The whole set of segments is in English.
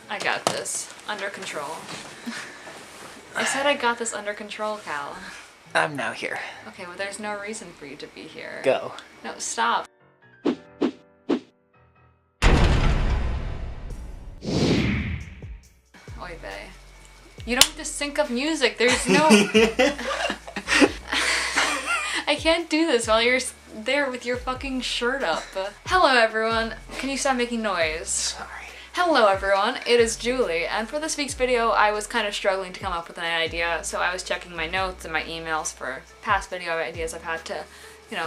I got this. Under control. I said I got this under control, Cal. I'm now here. Okay, well there's no reason for you to be here. Go. No, stop. Oy vey. You don't have to sync up music. There's no... I can't do this while you're there with your fucking shirt up. Hello everyone. Can you stop making noise? Sorry. Hello everyone, it is Julie, and for this week's video I was kind of struggling to come up with an idea, so I was checking my notes and my emails for past video ideas I've had to,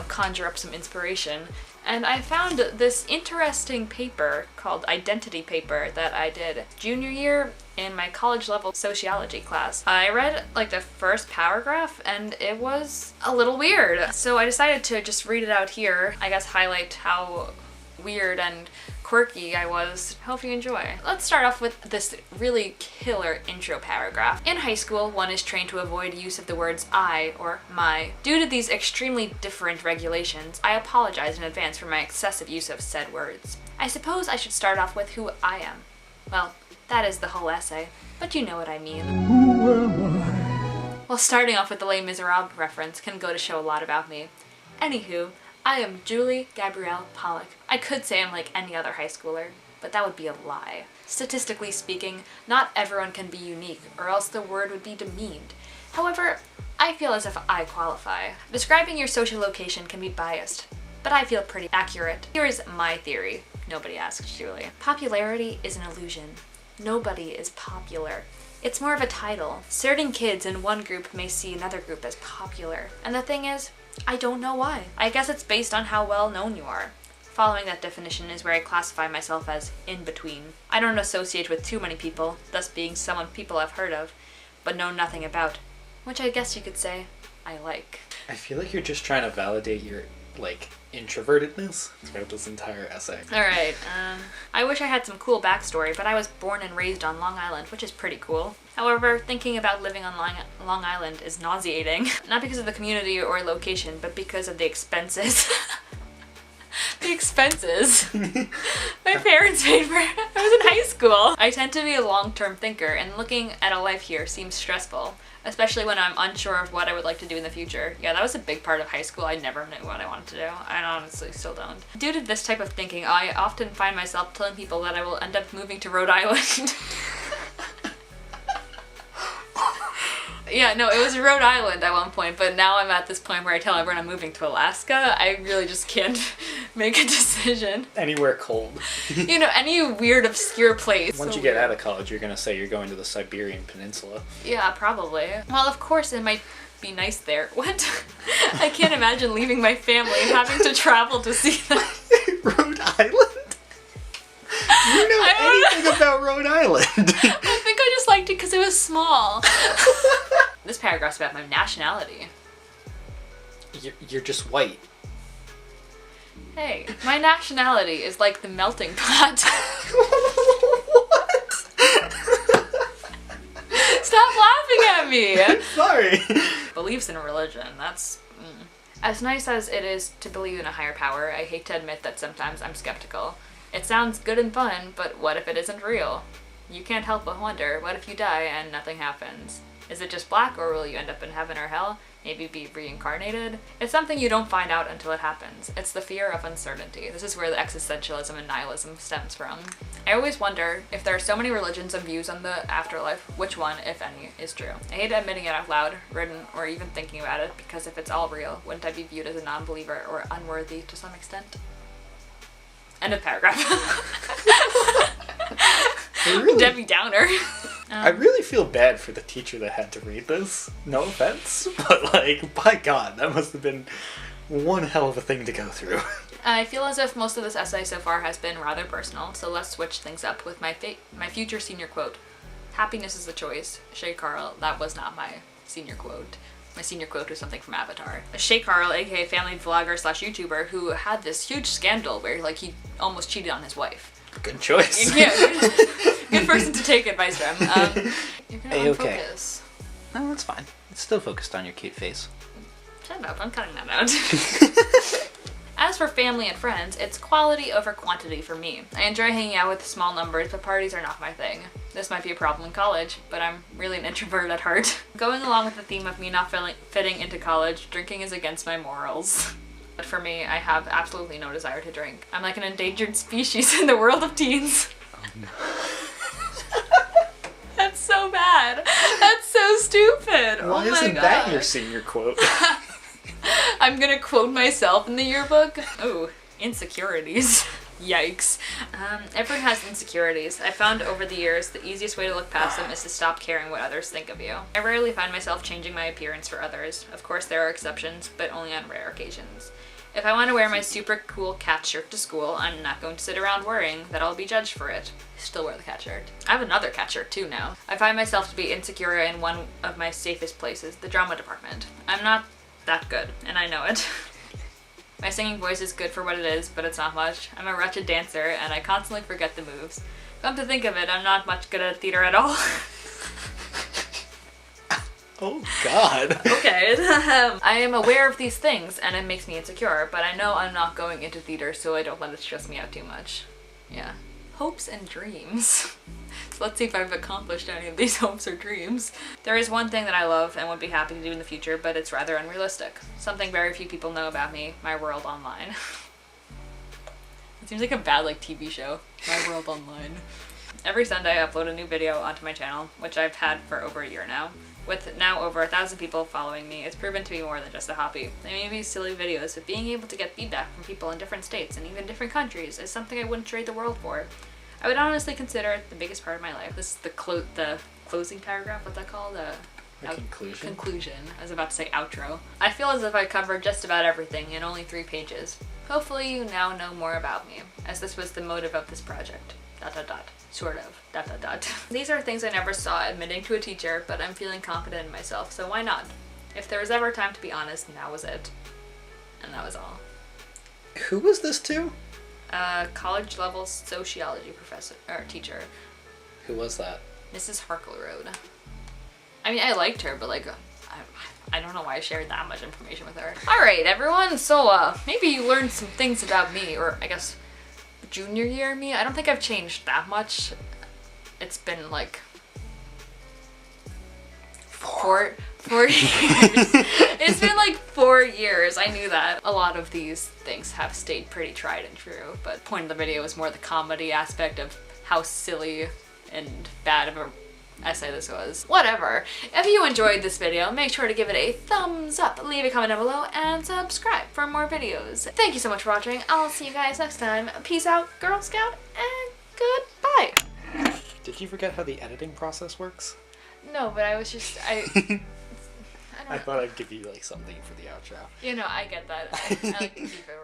conjure up some inspiration. And I found this interesting paper called Identity Paper that I did junior year in my college level sociology class. I read like the first paragraph and it was a little weird. So I decided to just read it out here, I guess highlight how weird and quirky I was. Hope you enjoy. Let's start off with this really killer intro paragraph. In high school, one is trained to avoid use of the words I or my. Due to these extremely different regulations, I apologize in advance for my excessive use of said words. I suppose I should start off with who I am. Well, that is the whole essay, but you know what I mean. Who am I? Well, starting off with the Les Miserables reference can go to show a lot about me. Anywho, I am Julie Gabrielle Pollock. I could say I'm like any other high schooler, but that would be a lie. Statistically speaking, not everyone can be unique, or else the word would be demeaned. However, I feel as if I qualify. Describing your social location can be biased, but I feel pretty accurate. Here is my theory. Nobody asked Julie. Popularity is an illusion. Nobody is popular. It's more of a title. Certain kids in one group may see another group as popular, and the thing is, I don't know why. I guess it's based on how well known you are. Following that definition is where I classify myself as in between. I don't associate with too many people, thus being someone people have heard of, but know nothing about, which I guess you could say I like. I feel like you're just trying to validate your, introvertedness throughout this entire essay. Alright, I wish I had some cool backstory, but I was born and raised on Long Island, which is pretty cool. However, thinking about living on Long Island is nauseating. Not because of the community or location, but because of the expenses. The expenses. My parents paid for it. I was in high school. I tend to be a long-term thinker, and looking at a life here seems stressful, especially when I'm unsure of what I would like to do in the future. Yeah, that was a big part of high school. I never knew what I wanted to do. I honestly still don't. Due to this type of thinking, I often find myself telling people that I will end up moving to Rhode Island. Yeah, no, it was Rhode Island at one point, but now I'm at this point where I tell everyone I'm moving to Alaska. I really just can't make a decision. Anywhere cold. Any weird, obscure place. Once you get out of college, you're gonna say you're going to the Siberian Peninsula. Yeah, probably. Well, of course it might be nice there. What? I can't imagine leaving my family and having to travel to see them. Rhode Island? You know anything about Rhode Island? I think I just liked it because it was small. This paragraph's about my nationality. You're just white. Hey, my nationality is like the melting pot. What? Stop laughing at me! I'm sorry. Beliefs in religion, that's... As nice as it is to believe in a higher power, I hate to admit that sometimes I'm skeptical. It sounds good and fun, but what if it isn't real? You can't help but wonder, what if you die and nothing happens? Is it just black, or will you end up in heaven or hell? Maybe be reincarnated? It's something you don't find out until it happens. It's the fear of uncertainty. This is where the existentialism and nihilism stems from. I always wonder, if there are so many religions and views on the afterlife, which one, if any, is true? I hate admitting it out loud, written, or even thinking about it, because if it's all real, wouldn't I be viewed as a non-believer or unworthy to some extent? End of paragraph. Really, Debbie Downer. I really feel bad for the teacher that had to read this. No offense, but by God, that must have been one hell of a thing to go through. I feel as if most of this essay so far has been rather personal, so let's switch things up with my future senior quote. Happiness is a choice. Shay Carl. That was not my senior quote. My senior quote was something from Avatar. Shay Carl, aka family vlogger / YouTuber, who had this huge scandal where he almost cheated on his wife. Good choice. Yeah, good person to take advice from. You're gonna unfocus. No, that's fine. It's still focused on your cute face. Shut up, I'm cutting that out. As for family and friends, it's quality over quantity for me. I enjoy hanging out with small numbers, but parties are not my thing. This might be a problem in college, but I'm really an introvert at heart. Going along with the theme of me not fitting into college, drinking is against my morals. But for me, I have absolutely no desire to drink. I'm like an endangered species in the world of teens. Oh, no. That's so bad. That's so stupid. Why isn't that your senior quote? I'm gonna quote myself in the yearbook. Oh, insecurities. Yikes. Everyone has insecurities. I found over the years the easiest way to look past them is to stop caring what others think of you. I rarely find myself changing my appearance for others. Of course there are exceptions, but only on rare occasions. If I want to wear my super cool cat shirt to school, I'm not going to sit around worrying that I'll be judged for it. Still wear the cat shirt. I have another cat shirt too now. I find myself to be insecure in one of my safest places, the drama department. I'm not that good, and I know it. My singing voice is good for what it is, but it's not much. I'm a wretched dancer, and I constantly forget the moves. Come to think of it, I'm not much good at theater at all. Oh god. Okay. I am aware of these things, and it makes me insecure, but I know I'm not going into theater, so I don't let it stress me out too much. Yeah. Hopes and dreams. So let's see if I've accomplished any of these hopes or dreams. There is one thing that I love and would be happy to do in the future, but it's rather unrealistic. Something very few people know about me, my world online. It seems like a bad TV show. My world online. Every Sunday I upload a new video onto my channel, which I've had for over a year now. With now over 1,000 people following me, it's proven to be more than just a hobby. They may be silly videos, but being able to get feedback from people in different states and even different countries is something I wouldn't trade the world for. I would honestly consider it the biggest part of my life. This is the closing paragraph, what's that called? Conclusion? Conclusion. I was about to say outro. I feel as if I covered just about everything in only 3 pages. Hopefully you now know more about me, as this was the motive of this project. ... Sort of. These are things I never saw admitting to a teacher, but I'm feeling confident in myself, so why not? If there was ever a time to be honest, now was it. And that was all. Who was this to? College level sociology professor, or teacher. Who was that? Mrs. Harkleroad. I mean, I liked her, but I don't know why I shared that much information with her. Alright, everyone, so maybe you learned some things about me, or I guess junior year me. I don't think I've changed that much. It's been 4 years. It's been 4 years. I knew that. A lot of these things have stayed pretty tried and true, but the point of the video was more the comedy aspect of how silly and bad of a essay this was. Whatever. If you enjoyed this video, make sure to give it a thumbs up, leave a comment down below, and subscribe for more videos. Thank you so much for watching. I'll see you guys next time. Peace out, Girl Scout, and goodbye. Did you forget how the editing process works? No, but I was just, I thought I'd give you something for the outro. I get that. I like to keep it